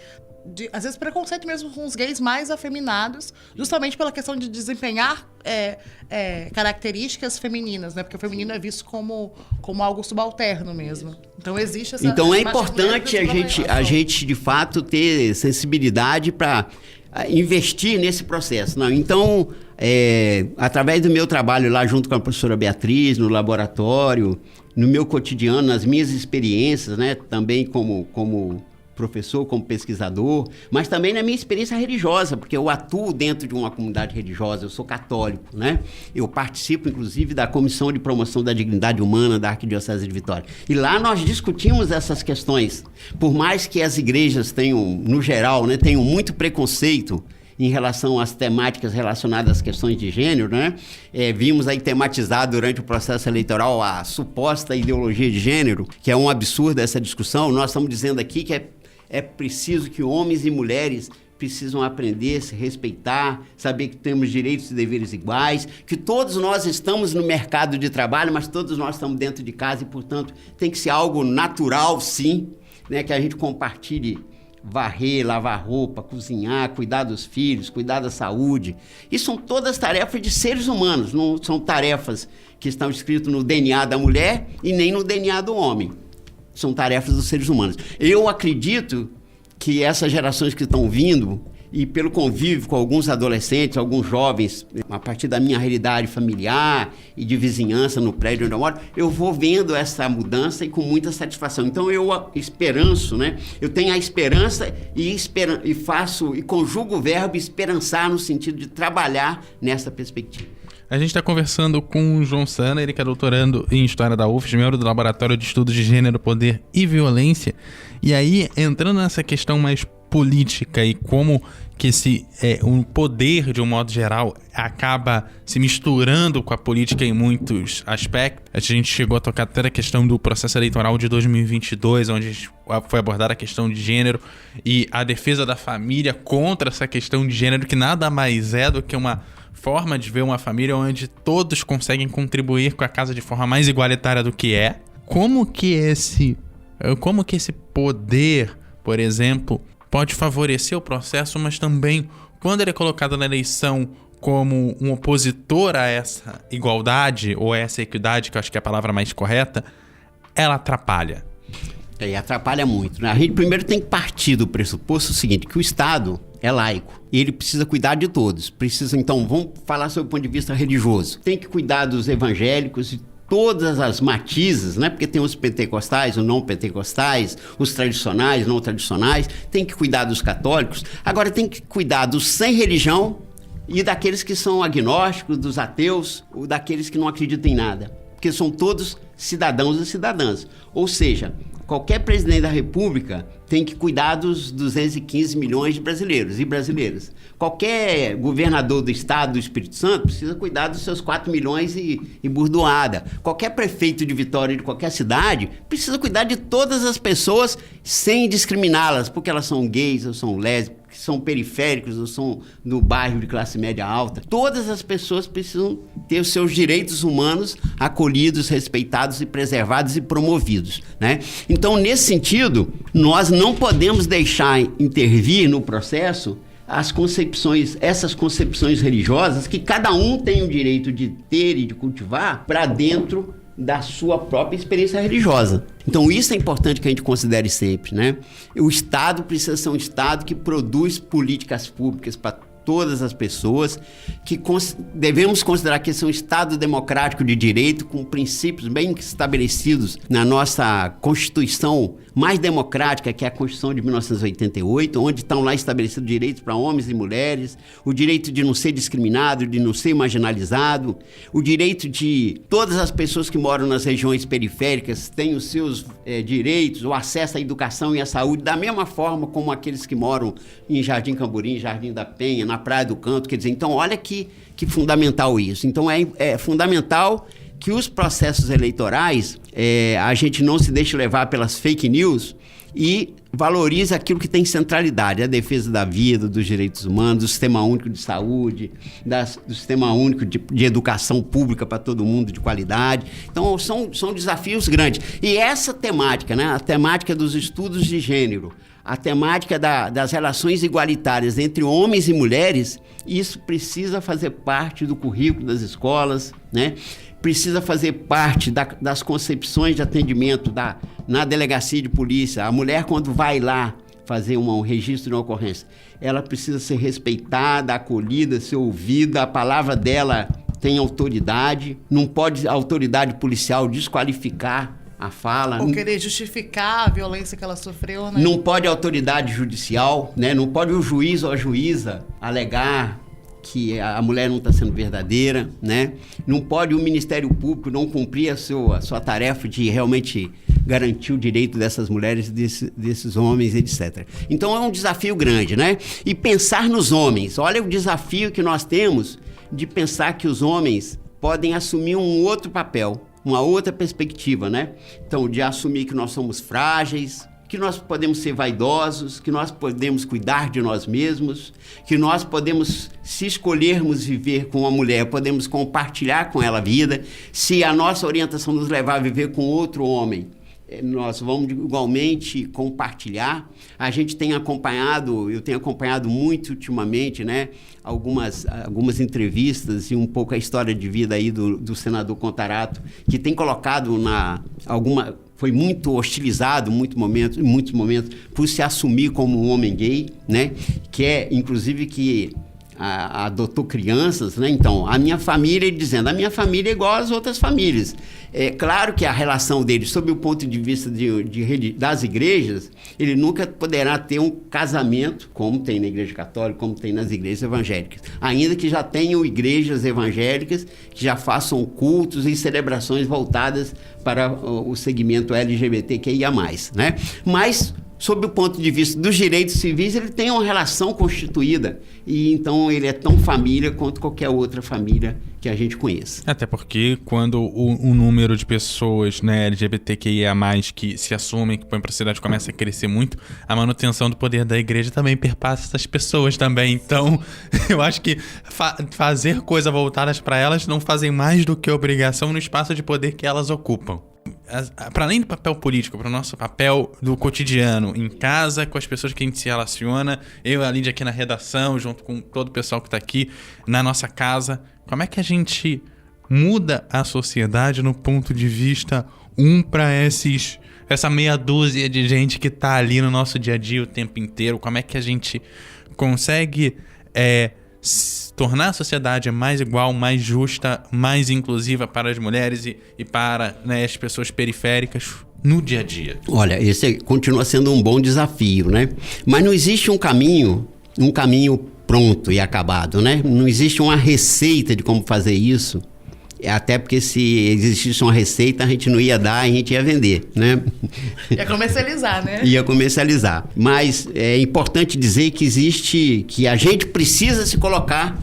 às vezes, preconceito mesmo com os gays mais afeminados, justamente pela questão de desempenhar características femininas, né? Porque o feminino é visto como algo subalterno mesmo. Então, existe essa... Então, é importante a gente, de fato, ter sensibilidade para investir nesse processo. Não? Então, através do meu trabalho lá junto com a professora Beatriz, no laboratório, no meu cotidiano, nas minhas experiências, né? Também como professor, como pesquisador, mas também na minha experiência religiosa, porque eu atuo dentro de uma comunidade religiosa, eu sou católico, né? Eu participo, inclusive, da Comissão de Promoção da Dignidade Humana da Arquidiocese de Vitória. E lá nós discutimos essas questões. Por mais que as igrejas tenham, no geral, né, tenham muito preconceito em relação às temáticas relacionadas às questões de gênero, né? Vimos aí tematizar durante o processo eleitoral a suposta ideologia de gênero, que é um absurdo essa discussão. Nós estamos dizendo aqui que é preciso que homens e mulheres precisam aprender, se respeitar, saber que temos direitos e deveres iguais, que todos nós estamos no mercado de trabalho, mas todos nós estamos dentro de casa e, portanto, tem que ser algo natural, sim, né? Que a gente compartilhe varrer, lavar roupa, cozinhar, cuidar dos filhos, cuidar da saúde. Isso são todas tarefas de seres humanos, não são tarefas que estão escritas no DNA da mulher e nem no DNA do homem. São tarefas dos seres humanos. Eu acredito que essas gerações que estão vindo, e pelo convívio com alguns adolescentes, alguns jovens, a partir da minha realidade familiar e de vizinhança no prédio onde eu moro, eu vou vendo essa mudança e com muita satisfação. Então eu esperanço, né? Eu tenho a esperança e faço e conjugo o verbo esperançar no sentido de trabalhar nessa perspectiva. A gente está conversando com o João Sana, ele que é doutorando em História da UFRGS, membro do Laboratório de Estudos de Gênero, Poder e Violência. E aí, entrando nessa questão mais política e como que o poder, de um modo geral, acaba se misturando com a política em muitos aspectos. A gente chegou a tocar até a questão do processo eleitoral de 2022, onde foi abordada a questão de gênero e a defesa da família contra essa questão de gênero, que nada mais é do que uma forma de ver uma família onde todos conseguem contribuir com a casa de forma mais igualitária do que é. Como que esse poder, por exemplo, pode favorecer o processo, mas também, quando ele é colocado na eleição como um opositor a essa igualdade ou a essa equidade, que eu acho que é a palavra mais correta, ela atrapalha. E atrapalha muito, né? A gente primeiro tem que partir do pressuposto seguinte, que o Estado é laico e ele precisa cuidar de todos. Então, vamos falar sobre o ponto de vista religioso. Tem que cuidar dos evangélicos e todas as matizes, né? Porque tem os pentecostais, os não pentecostais, os tradicionais, não tradicionais. Tem que cuidar dos católicos. Agora tem que cuidar dos sem religião e daqueles que são agnósticos, dos ateus, ou daqueles que não acreditam em nada. Porque são todos cidadãos e cidadãs. Ou seja, qualquer presidente da República tem que cuidar dos 215 milhões de brasileiros e brasileiras. Qualquer governador do estado do Espírito Santo precisa cuidar dos seus 4 milhões e burdoada. Qualquer prefeito de Vitória de qualquer cidade precisa cuidar de todas as pessoas sem discriminá-las, porque elas são gays ou são lésbicas, que são periféricos ou são no bairro de classe média alta. Todas as pessoas precisam ter os seus direitos humanos acolhidos, respeitados e preservados e promovidos, né? Então, nesse sentido, nós não podemos deixar intervir no processo essas concepções religiosas que cada um tem o direito de ter e de cultivar para dentro da sua própria experiência religiosa. Então isso é importante que a gente considere sempre, né? O Estado precisa ser um Estado que produz políticas públicas para todas as pessoas, que devemos considerar que esse é um Estado democrático de direito, com princípios bem estabelecidos na nossa Constituição mais democrática, que é a Constituição de 1988, onde estão lá estabelecidos direitos para homens e mulheres, o direito de não ser discriminado, de não ser marginalizado, o direito de todas as pessoas que moram nas regiões periféricas têm os seus direitos, o acesso à educação e à saúde, da mesma forma como aqueles que moram em Jardim Camburim, Jardim da Penha, na Praia do Canto. Quer dizer, então olha que fundamental isso. Então é fundamental que os processos eleitorais, a gente não se deixe levar pelas fake news e valorize aquilo que tem centralidade, a defesa da vida, dos direitos humanos, do sistema único de saúde, do sistema único de educação pública para todo mundo, de qualidade. Então, são desafios grandes. E essa temática, né, a temática dos estudos de gênero, a temática das relações igualitárias entre homens e mulheres, isso precisa fazer parte do currículo das escolas, né? Precisa fazer parte das concepções de atendimento na delegacia de polícia. A mulher, quando vai lá fazer um registro de uma ocorrência, ela precisa ser respeitada, acolhida, ser ouvida, a palavra dela tem autoridade, não pode a autoridade policial desqualificar a fala. Ou querer justificar a violência que ela sofreu, né? Não pode a autoridade judicial, né? Não pode o juiz ou a juíza alegar que a mulher não está sendo verdadeira, né? Não pode o Ministério Público não cumprir a sua tarefa de realmente garantir o direito dessas mulheres, desses homens, etc. Então é um desafio grande, né? E pensar nos homens. Olha o desafio que nós temos de pensar que os homens podem assumir um outro papel, uma outra perspectiva, né? Então, de assumir que nós somos frágeis, que nós podemos ser vaidosos, que nós podemos cuidar de nós mesmos, que nós podemos, se escolhermos viver com uma mulher, podemos compartilhar com ela a vida. Se a nossa orientação nos levar a viver com outro homem, nós vamos igualmente compartilhar. A gente tem acompanhado, eu tenho acompanhado muito ultimamente, né, algumas entrevistas e um pouco a história de vida aí do senador Contarato, que tem colocado foi muito hostilizado em muitos momentos por se assumir como um homem gay, né? Que é, inclusive, que adotou crianças, né? Então, a minha família, ele dizendo, a minha família é igual às outras famílias. É claro que a relação dele, sob o ponto de vista das igrejas, ele nunca poderá ter um casamento, como tem na igreja católica, como tem nas igrejas evangélicas. Ainda que já tenham igrejas evangélicas que já façam cultos e celebrações voltadas para o segmento LGBTQIA+, né? Mas, sob o ponto de vista dos direitos civis, ele tem uma relação constituída e então ele é tão família quanto qualquer outra família que a gente conheça. Até porque quando o número de pessoas, né, LGBTQIA+, que se assumem, que põem para a sociedade, começa a crescer muito, a manutenção do poder da igreja também perpassa essas pessoas também. Então, eu acho que fazer coisas voltadas para elas não fazem mais do que obrigação no espaço de poder que elas ocupam. Para além do papel político, para o nosso papel do cotidiano, em casa, com as pessoas que a gente se relaciona, eu e a Lídia aqui na redação, junto com todo o pessoal que está aqui na nossa casa, como é que a gente muda a sociedade no ponto de vista para essa meia dúzia de gente que está ali no nosso dia a dia o tempo inteiro? Como é que a gente consegue tornar a sociedade mais igual, mais justa, mais inclusiva para as mulheres e para, né, as pessoas periféricas no dia a dia? Olha, esse continua sendo um bom desafio, né? Mas não existe um caminho pronto e acabado, né? Não existe uma receita de como fazer isso. Até porque se existisse uma receita, a gente não ia dar, a gente ia vender, né? Ia comercializar, né? Ia comercializar. Mas é importante dizer que a gente precisa se colocar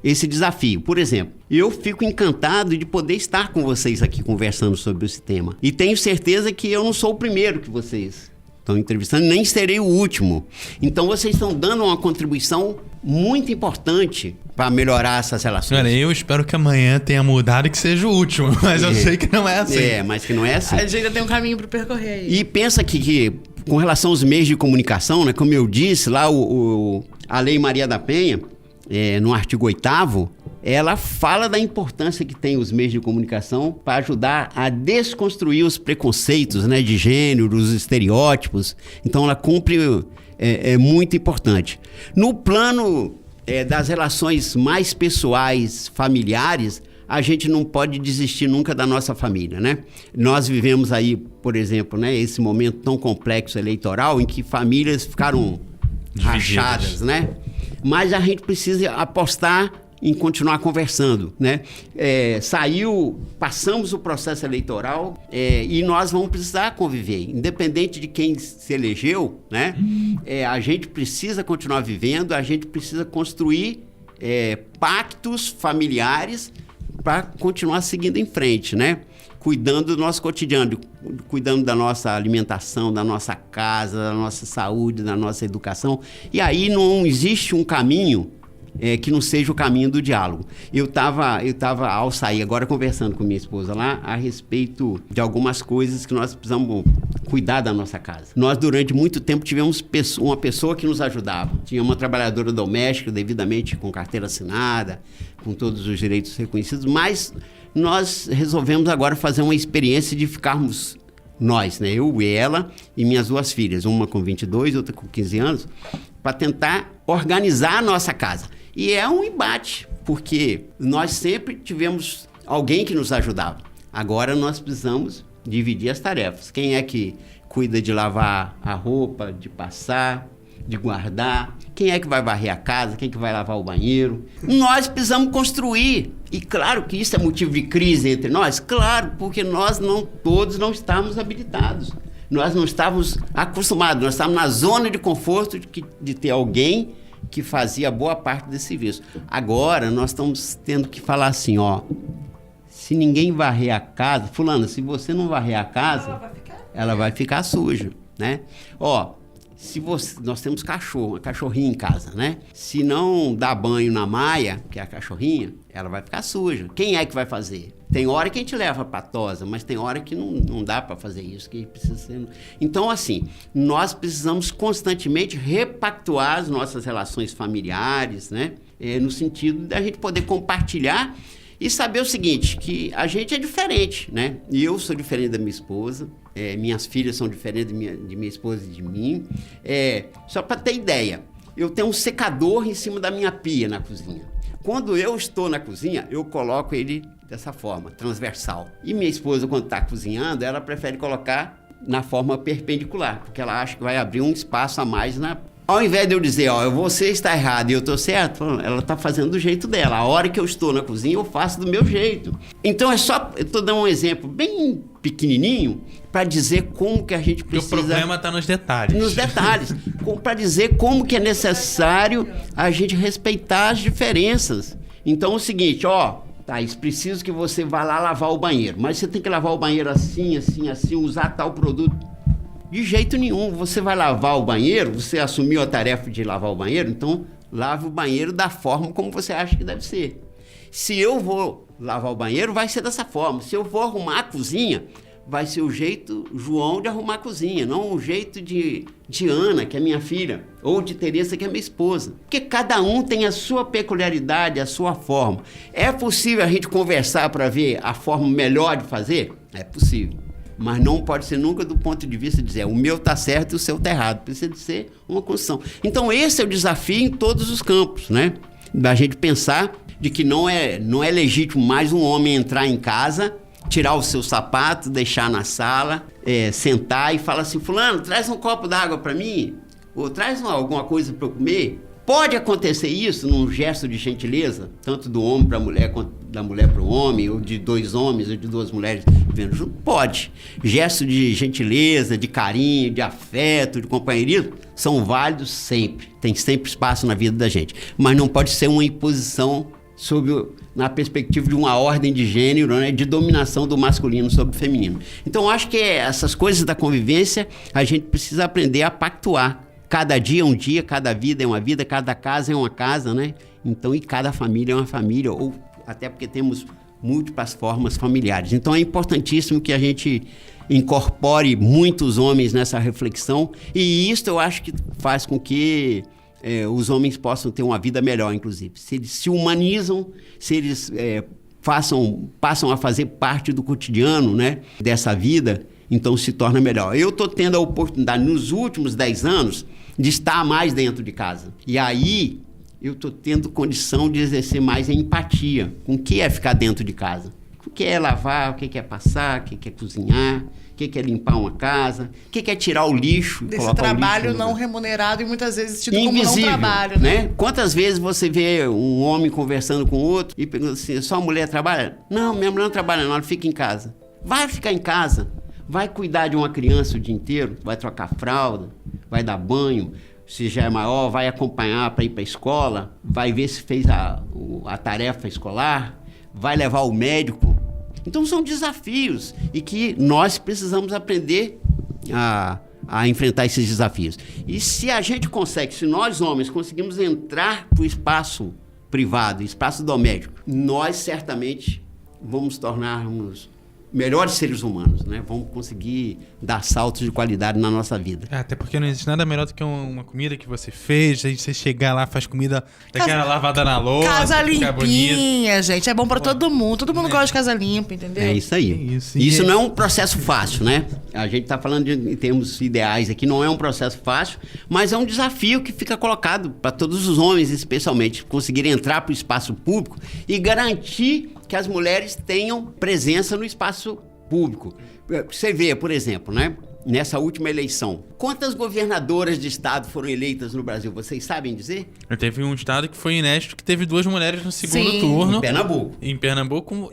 esse desafio. Por exemplo, eu fico encantado de poder estar com vocês aqui conversando sobre esse tema. E tenho certeza que eu não sou o primeiro que vocês estão entrevistando, nem serei o último. Então vocês estão dando uma contribuição muito importante para melhorar essas relações. Olha, eu espero que amanhã tenha mudado e que seja o último, mas eu sei que não é assim. Mas que não é assim. A gente ainda tem um caminho para percorrer aí. E pensa que com relação aos meios de comunicação, né, como eu disse, lá a Lei Maria da Penha, no artigo 8º, ela fala da importância que tem os meios de comunicação para ajudar a desconstruir os preconceitos, né, de gênero, os estereótipos. Então ela cumpre, é muito importante. No plano das relações mais pessoais, familiares, a gente não pode desistir nunca da nossa família, né? Nós vivemos aí, por exemplo, né, esse momento tão complexo eleitoral em que famílias ficaram rachadas, né? Mas a gente precisa apostar em continuar conversando, né? Passamos o processo eleitoral e nós vamos precisar conviver, independente de quem se elegeu, né? A gente precisa continuar vivendo, a gente precisa construir pactos familiares para continuar seguindo em frente, né? Cuidando do nosso cotidiano, cuidando da nossa alimentação, da nossa casa, da nossa saúde, da nossa educação. E aí não existe um caminho que não seja o caminho do diálogo. Eu tava ao sair agora conversando com minha esposa lá a respeito de algumas coisas que nós precisamos cuidar da nossa casa. Nós durante muito tempo tivemos uma pessoa que nos ajudava. Tinha uma trabalhadora doméstica devidamente com carteira assinada, com todos os direitos reconhecidos, mas nós resolvemos agora fazer uma experiência de ficarmos nós, né? Eu e ela e minhas duas filhas, uma com 22, outra com 15 anos, para tentar organizar a nossa casa. E é um embate, porque nós sempre tivemos alguém que nos ajudava. Agora nós precisamos dividir as tarefas. Quem é que cuida de lavar a roupa, de passar, de guardar? Quem é que vai varrer a casa? Quem é que vai lavar o banheiro? Nós precisamos construir. E claro que isso é motivo de crise entre nós. Claro, porque nós todos não estávamos habilitados. Nós não estávamos acostumados. Nós estávamos na zona de conforto de ter alguém que fazia boa parte desse serviço. Agora, nós estamos tendo que falar assim, se ninguém varrer a casa... Fulana, se você não varrer a casa, ela vai ficar suja, né? Nós temos uma cachorrinha em casa, né? Se não dá banho na Maia, que é a cachorrinha, ela vai ficar suja. Quem é que vai fazer? Tem hora que a gente leva pra tosa, mas tem hora que não dá para fazer isso, que precisa ser... Então, assim, nós precisamos constantemente repactuar as nossas relações familiares, né? No sentido da gente poder compartilhar E saber o seguinte, que a gente é diferente, né? E eu sou diferente da minha esposa, minhas filhas são diferentes de minha esposa e de mim. Só para ter ideia, eu tenho um secador em cima da minha pia na cozinha. Quando eu estou na cozinha, eu coloco ele dessa forma, transversal. E minha esposa, quando está cozinhando, ela prefere colocar na forma perpendicular, porque ela acha que vai abrir um espaço a mais na... Ao invés de eu dizer, você está errado e eu estou certo, ela está fazendo do jeito dela. A hora que eu estou na cozinha, eu faço do meu jeito. Então eu estou dando um exemplo bem pequenininho para dizer como que a gente precisa... Porque o problema está nos detalhes. Nos detalhes. Para dizer como que é necessário a gente respeitar as diferenças. Então é o seguinte, Thaís, preciso que você vá lá lavar o banheiro. Mas você tem que lavar o banheiro assim, assim, assim, usar tal produto. De jeito nenhum. Você vai lavar o banheiro, você assumiu a tarefa de lavar o banheiro, então lave o banheiro da forma como você acha que deve ser. Se eu vou lavar o banheiro, vai ser dessa forma. Se eu vou arrumar a cozinha, vai ser o jeito João de arrumar a cozinha, não o jeito de Ana, que é minha filha, ou de Teresa, que é minha esposa. Porque cada um tem a sua peculiaridade, a sua forma. É possível a gente conversar para ver a forma melhor de fazer? É possível. Mas não pode ser nunca do ponto de vista de dizer o meu está certo e o seu está errado. Precisa de ser uma construção. Então esse é o desafio em todos os campos, né? Da gente pensar de que não é legítimo mais um homem entrar em casa, tirar o seu sapato, deixar na sala, sentar e falar assim, fulano, traz um copo d'água para mim, ou traz alguma coisa para eu comer. Pode acontecer isso num gesto de gentileza, tanto do homem para a mulher quanto da mulher para o homem, ou de dois homens ou de duas mulheres vivendo junto? Pode. Gestos de gentileza, de carinho, de afeto, de companheirismo, são válidos sempre. Tem sempre espaço na vida da gente. Mas não pode ser uma imposição na perspectiva de uma ordem de gênero, né, de dominação do masculino sobre o feminino. Então, acho que essas coisas da convivência, a gente precisa aprender a pactuar. Cada dia é um dia, cada vida é uma vida, cada casa é uma casa, né? Então, e cada família é uma família, ou até porque temos múltiplas formas familiares. Então, é importantíssimo que a gente incorpore muitos homens nessa reflexão, e isso eu acho que faz com que os homens possam ter uma vida melhor, inclusive. Se eles se humanizam, se eles passam a fazer parte do cotidiano, né, dessa vida, então se torna melhor. Eu estou tendo a oportunidade, nos últimos 10 anos, de estar mais dentro de casa. E aí, eu estou tendo condição de exercer mais a empatia com o que é ficar dentro de casa. O que é lavar, o que é passar, o que é cozinhar, o que é limpar uma casa, o que é tirar o lixo, desse colocar trabalho o lixo não remunerado e muitas vezes tido invisível, como não trabalho, né? Quantas vezes você vê um homem conversando com outro e pergunta assim, sua mulher trabalha? Não, minha mulher não trabalha não, ela fica em casa. Vai ficar em casa. Vai cuidar de uma criança o dia inteiro, vai trocar fralda, vai dar banho, se já é maior, vai acompanhar para ir para a escola, vai ver se fez a tarefa escolar, vai levar o médico. Então são desafios e que nós precisamos aprender a enfrentar esses desafios. E se a gente consegue, se nós homens conseguimos entrar para o espaço privado, espaço doméstico, nós certamente vamos tornar-nos melhores seres humanos, né? Vamos conseguir dar saltos de qualidade na nossa vida. Até porque não existe nada melhor do que uma comida que você fez, aí você chegar lá, faz comida daquela lavada na louça, casa fica limpinha, gente. É bom pra todo mundo gosta de casa limpa, entendeu? É isso aí. Isso não é um processo fácil, né? A gente tá falando em termos ideais aqui, não é um processo fácil, mas é um desafio que fica colocado para todos os homens, especialmente, conseguirem entrar para o espaço público e garantir que as mulheres tenham presença no espaço público. Você vê, por exemplo, né? Nessa última eleição, quantas governadoras de estado foram eleitas no Brasil? Vocês sabem dizer? Teve um estado que foi inédito, que teve 2 mulheres no segundo turno. Em Pernambuco.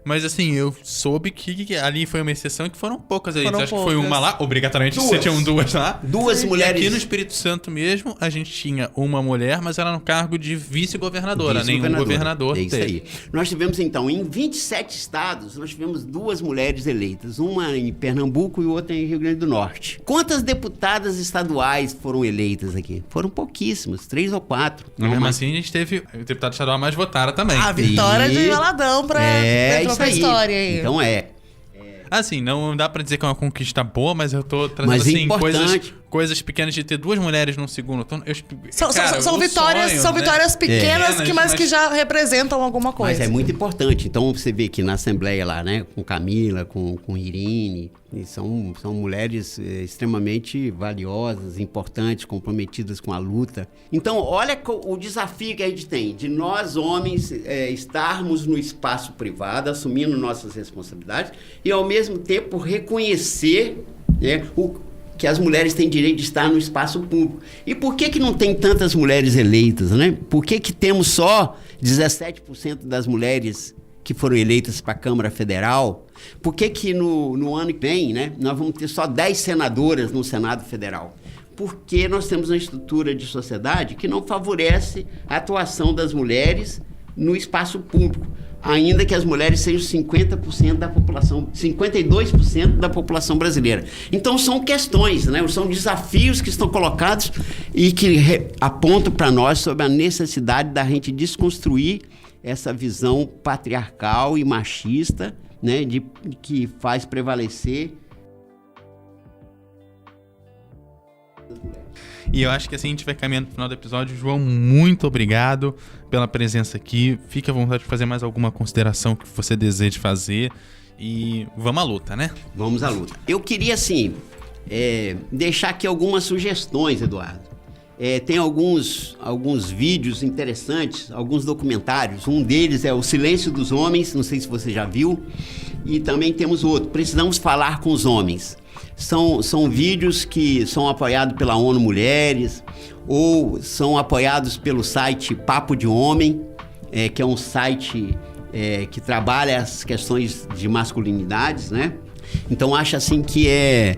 Mas assim, eu soube que ali foi uma exceção e que foram poucas eleitas. Acho que foi poucas. uma lá, obrigatoriamente você tinha 2 lá. 2 mulheres. E aqui no Espírito Santo mesmo, a gente tinha uma mulher, mas era no cargo de vice-governadora, nenhum governador é isso teve. aí. Nós tivemos então, em 27 estados, nós tivemos 2 mulheres eleitas, uma em Pernambuco e outra em Rio Grande do Norte. Quantas deputadas estaduais foram eleitas aqui? Foram pouquíssimas, 3 ou 4. Mesmo assim, a gente teve o deputado estadual mais votada também. A vitória de Valadão pra isso aí. História aí. Então Assim, não dá pra dizer que é uma conquista boa, mas eu tô trazendo mas assim, coisas pequenas de ter 2 mulheres no segundo turno. São vitórias pequenas, mas que já representam alguma coisa. Mas é muito importante. Então você vê que na Assembleia lá, né, com Camila, com Irine, e são mulheres extremamente valiosas, importantes, comprometidas com a luta. Então, olha o desafio que a gente tem de nós, homens, estarmos no espaço privado, assumindo nossas responsabilidades e, ao mesmo tempo, reconhecer, né, que as mulheres têm direito de estar no espaço público. E por que não tem tantas mulheres eleitas, né? Por que temos só 17% das mulheres que foram eleitas para a Câmara Federal? Por que no ano que vem, né, nós vamos ter só 10 senadoras no Senado Federal? Porque nós temos uma estrutura de sociedade que não favorece a atuação das mulheres no espaço público, ainda que as mulheres sejam 50% da população, 52% da população brasileira. Então são questões, né? São desafios que estão colocados e que apontam para nós sobre a necessidade da gente desconstruir essa visão patriarcal e machista, né, que faz prevalecer. E eu acho que assim a gente vai caminhando pro final do episódio. João, muito obrigado pela presença aqui. Fique à vontade de fazer mais alguma consideração que você deseje fazer. E vamos à luta, né? Vamos à luta. Eu queria, assim, deixar aqui algumas sugestões, Eduardo. Tem alguns vídeos interessantes, alguns documentários. Um deles é O Silêncio dos Homens, não sei se você já viu. E também temos outro, Precisamos Falar com os Homens. São vídeos que são apoiados pela ONU Mulheres ou são apoiados pelo site Papo de Homem, que é um site que trabalha as questões de masculinidades, né? Então, acho assim que é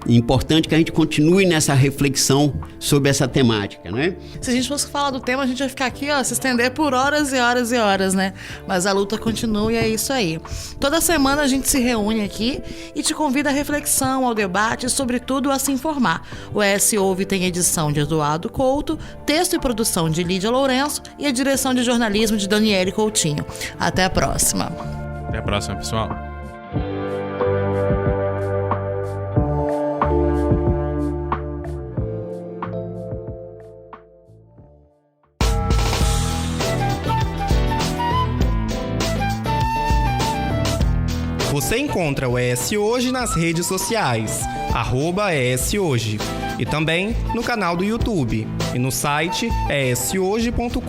importante que a gente continue nessa reflexão sobre essa temática, né? Se a gente fosse falar do tema, a gente vai ficar aqui, se estender por horas e horas e horas, né? Mas a luta continua e é isso aí. Toda semana a gente se reúne aqui e te convida à reflexão, ao debate e, sobretudo, a se informar. O ES Ouve tem edição de Eduardo Couto, texto e produção de Lídia Lourenço e a direção de jornalismo de Daniele Coutinho. Até a próxima. Até a próxima, pessoal. Você encontra o ES Hoje nas redes sociais, @ESHoje, e também no canal do YouTube e no site eshoje.com.br.